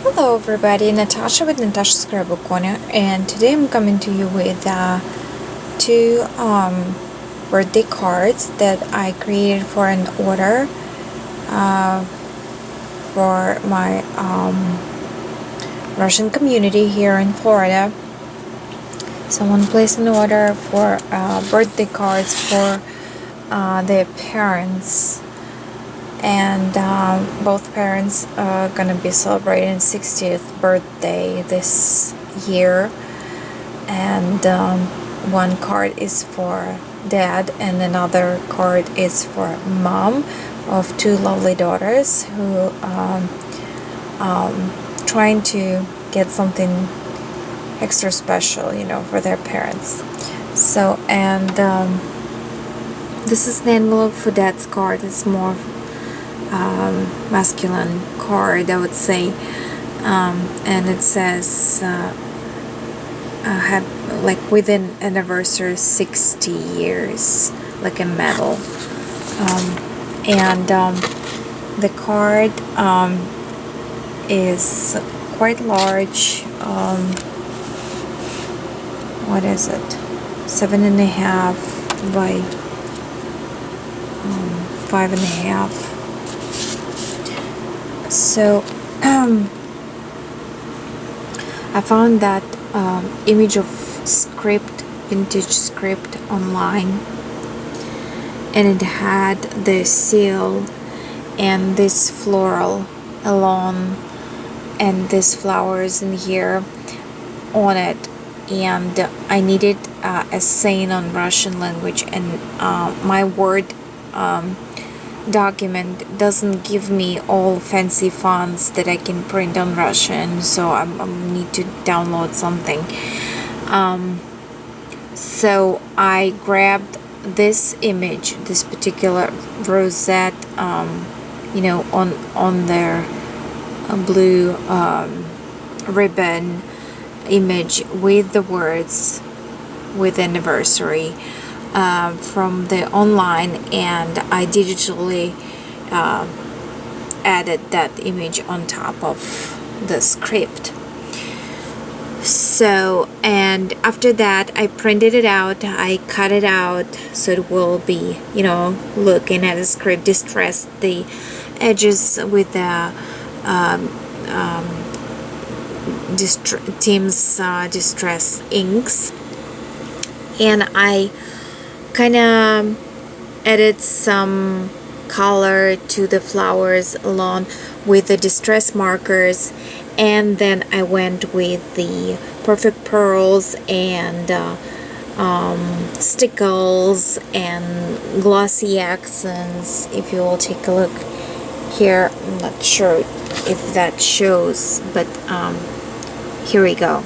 Hello everybody, Natasha with Natasha's Scrapbook Corner, and today I'm coming to you with two birthday cards that I created for an order for my Russian community here in Florida. Someone placed an order for birthday cards for their parents, and both parents are gonna be celebrating 60th birthday this year, and one card is for dad and another card is for mom of two lovely daughters who trying to get something extra special, for their parents. So, and this is the envelope for dad's card. It's more masculine card, I would say, and it says have like within anniversary 60 years, like a medal, and the card is quite large. What is it, 7.5 by 5.5. So I found that image of script, vintage script online, and it had the seal and this floral alone and these flowers in here on it, and I needed a saying on Russian language, and my Word document doesn't give me all fancy fonts that I can print on Russian, so I need to download something. So I grabbed this image, this particular rosette, on their blue ribbon image with the words with anniversary from the online, and I digitally added that image on top of the script. So, and after that I printed it out, I cut it out so it will be, looking at the script, distressed the edges with the Team's Distress inks, and I kind of added some color to the flowers along with the distress markers, and then I went with the perfect pearls and stickles and glossy accents. If you will take a look here, I'm not sure if that shows, but here we go.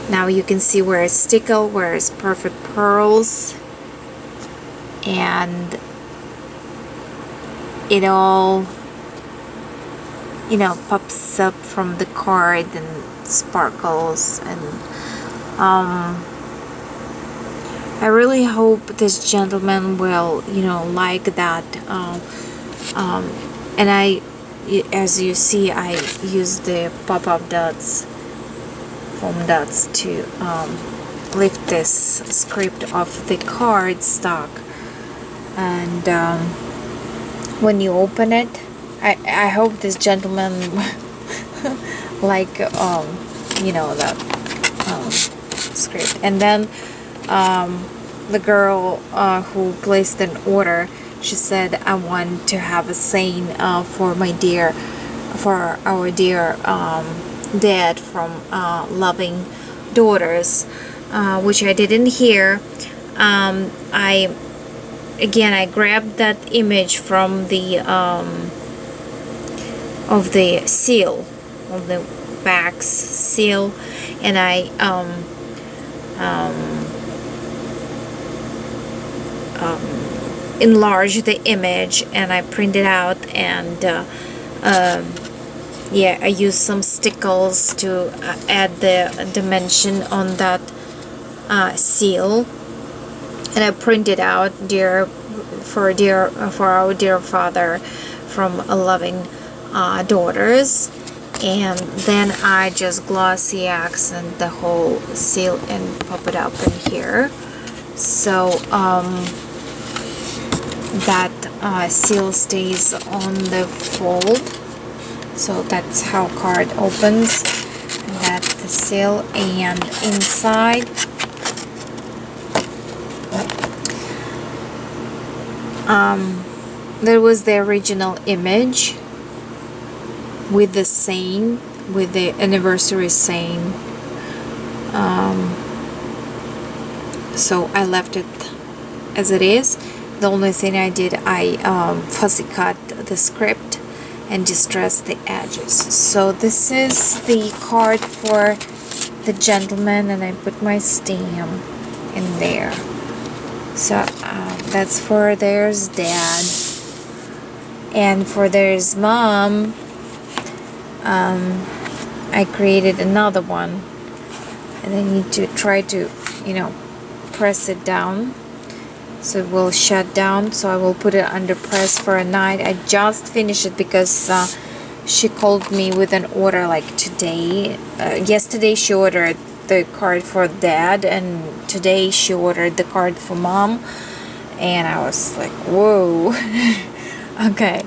Now you can see where it's stickle, where it's perfect pearls, and it all pops up from the card and sparkles, and I really hope this gentleman will like that, and as you see, I use the pop-up dots, foam dots, to lift this script off the card stock, and when you open it, I hope this gentleman like that script. And then the girl who placed an order, she said, I want to have a saying for our dear dad from loving daughters, which I didn't hear. I grabbed that image from the of the seal, of the wax seal, and I enlarged the image, and I printed out, and I used some stickles to add the dimension on that seal, and I printed out for our dear father from a loving daughters, and then I just glossy accent the whole seal and pop it up in here. So that seal stays on the fold. So that's how card opens. And that's the seal, and inside there was the original image with the saying, with the anniversary saying. So I left it as it is. The only thing I did, I fussy cut the script and distressed the edges. So this is the card for the gentleman, and I put my stamp in there. So that's for there's dad, and for there's mom, I created another one, and I need to try to, press it down so it will shut down. So I will put it under press for a night. I just finished it because she called me with an order like today. Yesterday she ordered the card for dad, and today she ordered the card for mom, and I was like, whoa. Okay.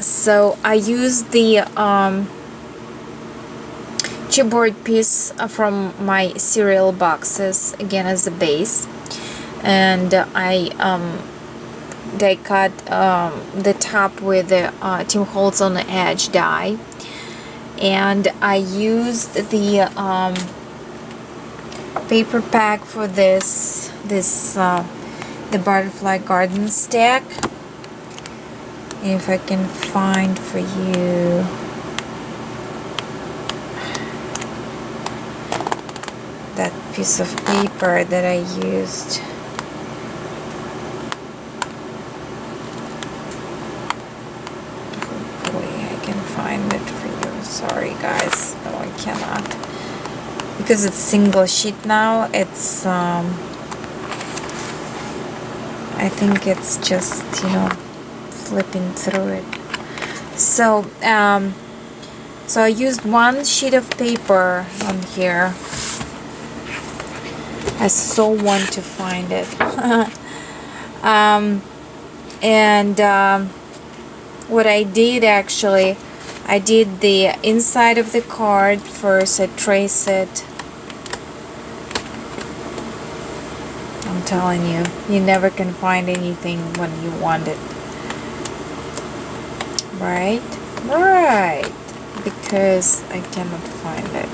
So I used the chipboard piece from my cereal boxes again as a base, and I die cut the top with the Tim Holtz on the edge die, and I used the paper pack for this the butterfly garden stack. If I can find for you that piece of paper that I used. Oh boy, I can find it for you. Sorry guys, no I cannot. Because it's single sheet now, it's I think it's just, flipping through it. So so I used one sheet of paper on here. I so want to find it. What I did actually, I did the inside of the card first. I trace it. I'm telling you, you never can find anything when you want it. Right? Right. Because I cannot find it.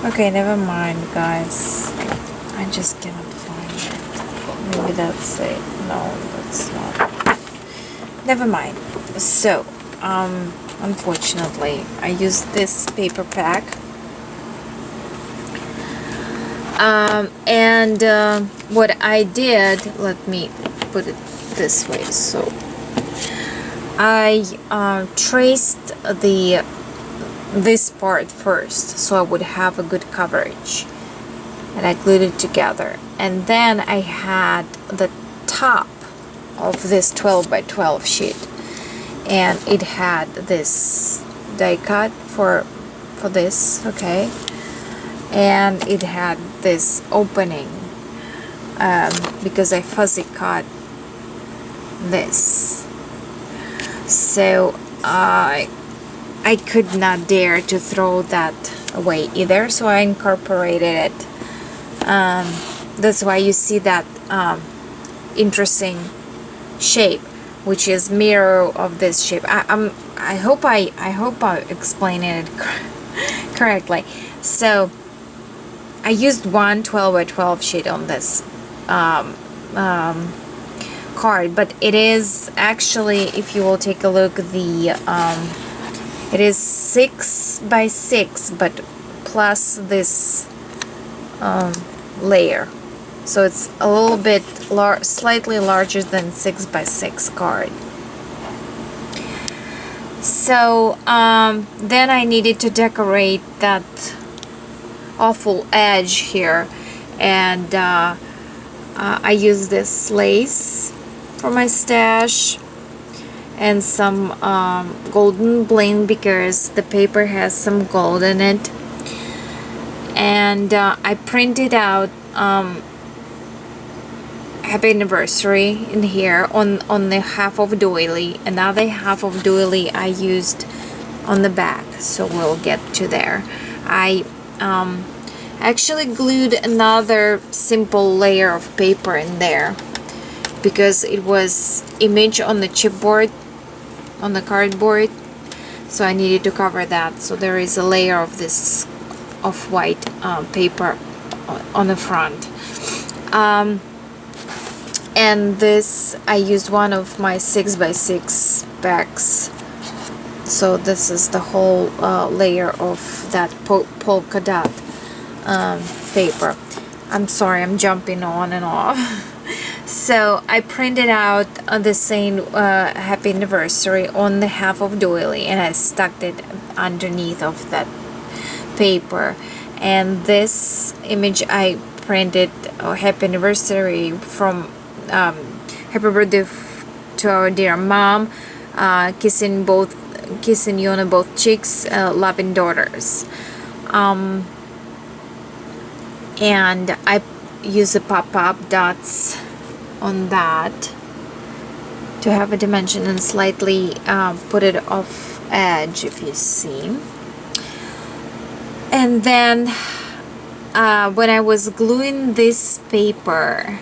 Okay, never mind, guys. I just cannot find it. Maybe that's it. No, that's not. Never mind. So, unfortunately, I used this paper pack. What I did, let me put it this way. So, I traced this part first, so I would have a good coverage, and I glued it together, and then I had the top of this 12 by 12 sheet, and it had this die cut for this, okay, and it had this opening because I fuzzy cut this. So I could not dare to throw that away either, so I incorporated it. That's why you see that interesting shape, which is mirror of this shape. I hope I explained it correctly. So I used one 12 by 12 sheet on this card, but it is actually, if you will take a look, the it is 6 by 6, but plus this layer, so it's a little bit slightly larger than 6 by 6 card. So then I needed to decorate that awful edge here, and I used this lace for my stash, and some golden bling because the paper has some gold in it. And I printed out happy anniversary in here on the half of doily. Another half of doily I used on the back, so we'll get to there. I actually glued another simple layer of paper in there because it was image on the chipboard, on the cardboard, so I needed to cover that. So there is a layer of this off-white paper on the front. And this, I used one of my 6x6 packs. So this is the whole layer of that polka dot paper. I'm sorry, I'm jumping on and off. So I printed out the same happy anniversary on the half of doily, and I stuck it underneath of that paper. And this image I printed happy anniversary from happy birthday to our dear mom, kissing you on both cheeks, loving daughters. And I use the pop-up dots on that to have a dimension and slightly put it off edge, if you see. And then when I was gluing this paper,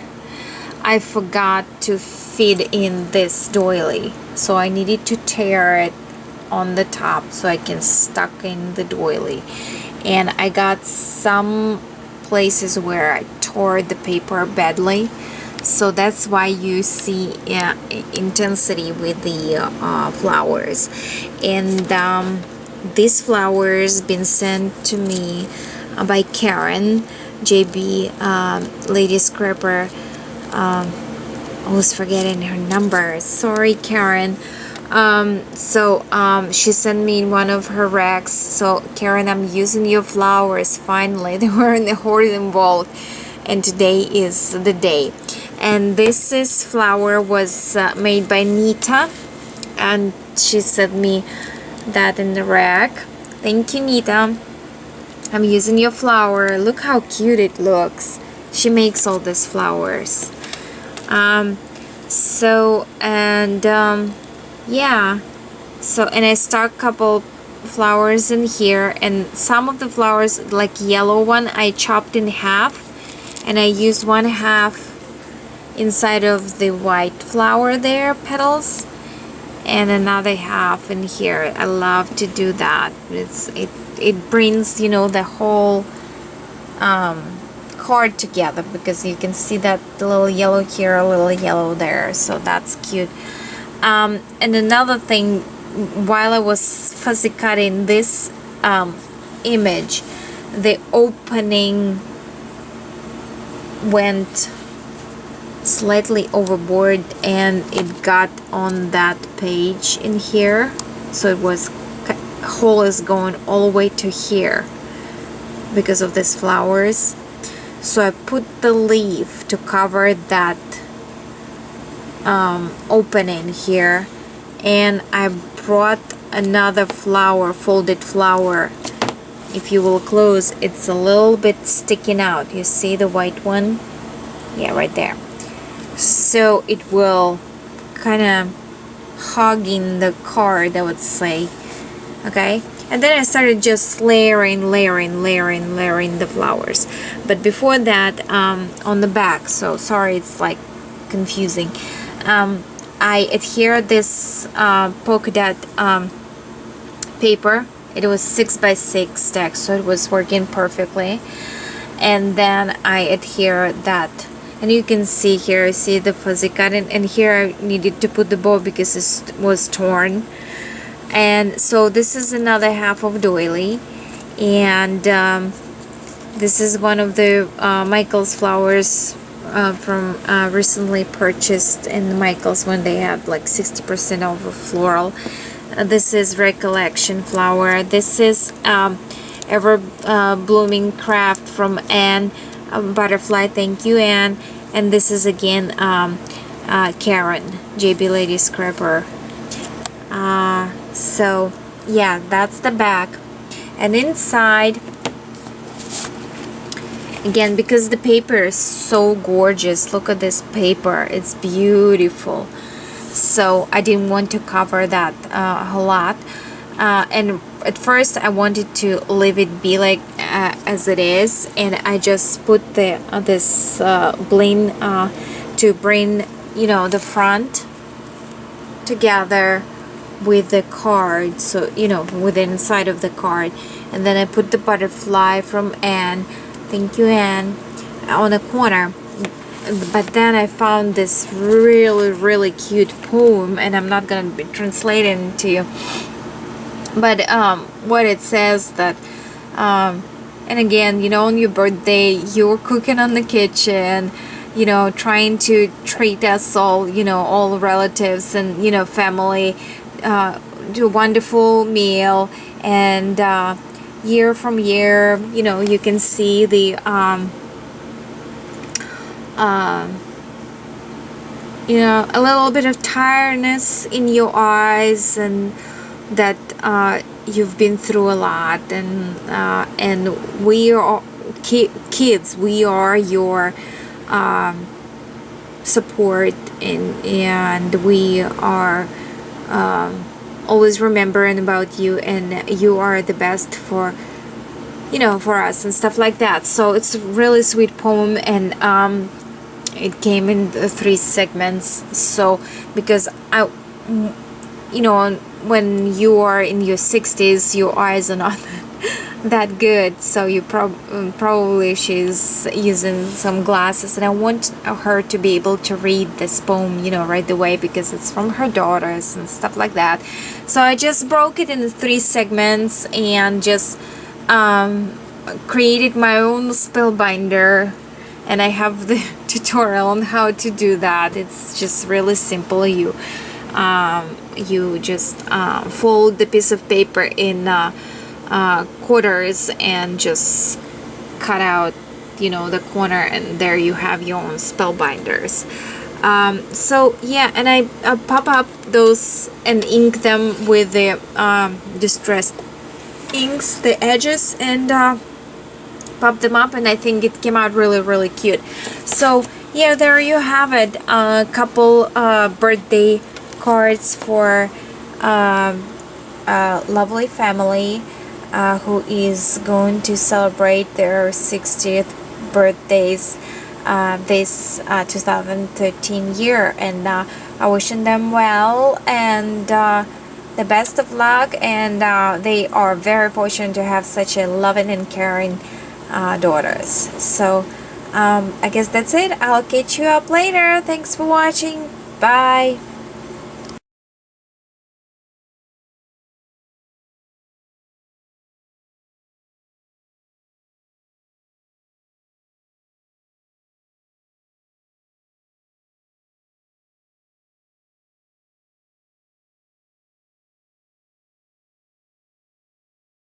I forgot to feed in this doily, so I needed to tear it on the top so I can stuck in the doily. And I got some places where I tore the paper badly, so that's why you see intensity with the flowers. And these flowers been sent to me by Karen, JB Lady Scraper. I was forgetting her number, sorry Karen. She sent me one of her racks. So Karen, I'm using your flowers finally. They were in the hoarding vault, and today is the day. And this is flower was made by Nita, and she sent me that in the rack. Thank you, Nita. I'm using your flower. Look how cute it looks. She makes all these flowers. Yeah, so, and I stuck a couple flowers in here, and some of the flowers, like yellow one, I chopped in half, and I used one half inside of the white flower there, petals, and another half in here. I love to do that. It brings, you know, the whole card together, because you can see that little yellow here, a little yellow there, so that's cute. And another thing, while I was fussy cutting this image, the opening went slightly overboard and it got on that page in here, so it was hole is going all the way to here because of these flowers. So I put the leaf to cover that opening here, and I brought another flower, folded flower. If you will close, it's a little bit sticking out. You see the white one? Yeah, right there. So it will kind of hogging the card, I would say. Okay, and then I started just layering the flowers. But before that, on the back, so sorry, it's like confusing. I adhered this polka dot paper. It was 6x6 stack, so it was working perfectly. And then I adhere that, and you can see here, see the fuzzy cut, and here I needed to put the bow because it was torn. And so this is another half of doily, and this is one of the Michael's flowers from recently purchased in Michael's when they had like 60% off of floral. This is Recollection flower. This is Ever Blooming Craft from Anne Butterfly. Thank you, Anne. And this is again Karen, JB Lady Scraper. So yeah, that's the back. And inside, again, because the paper is so gorgeous, look at this paper, it's beautiful. So I didn't want to cover that a whole lot. And at first I wanted to leave it be like as it is, and I just put the this bling to bring, you know, the front together with the card, so you know, with the inside of the card. And then I put the butterfly from Anne, thank you Anne, on the corner. But then I found this really cute poem, and I'm not gonna be translating to you, but what it says that and again, you know, on your birthday you're cooking on the kitchen, you know, trying to treat us all, you know, all relatives and, you know, family, to a wonderful meal. And year from year, you know, you can see the you know, a little bit of tiredness in your eyes, and that you've been through a lot. And we are kids, we are your support, and we are always remembering about you, and you are the best for, you know, for us and stuff like that. So it's a really sweet poem, and it came in 3 segments. So because I, you know, when you are in your 60s, your eyes are not that good, so you probably she's using some glasses, and I want her to be able to read this poem, you know, right away, because it's from her daughters and stuff like that. So I just broke it into 3 segments and just created my own spellbinder, and I have the tutorial on how to do that. It's just really simple. You just fold the piece of paper in quarters and just cut out, you know, the corner, and there you have your own spellbinders. So yeah, and I pop up those and ink them with the distressed inks, the edges, and pop them up, and I think it came out really cute. So yeah, there you have it, a couple birthday cards for a lovely family who is going to celebrate their 60th birthdays this 2013 year, and I'm wishing them well and the best of luck, and they are very fortunate to have such a loving and caring daughters. So I guess that's it. I'll catch you up later. Thanks for watching. Bye.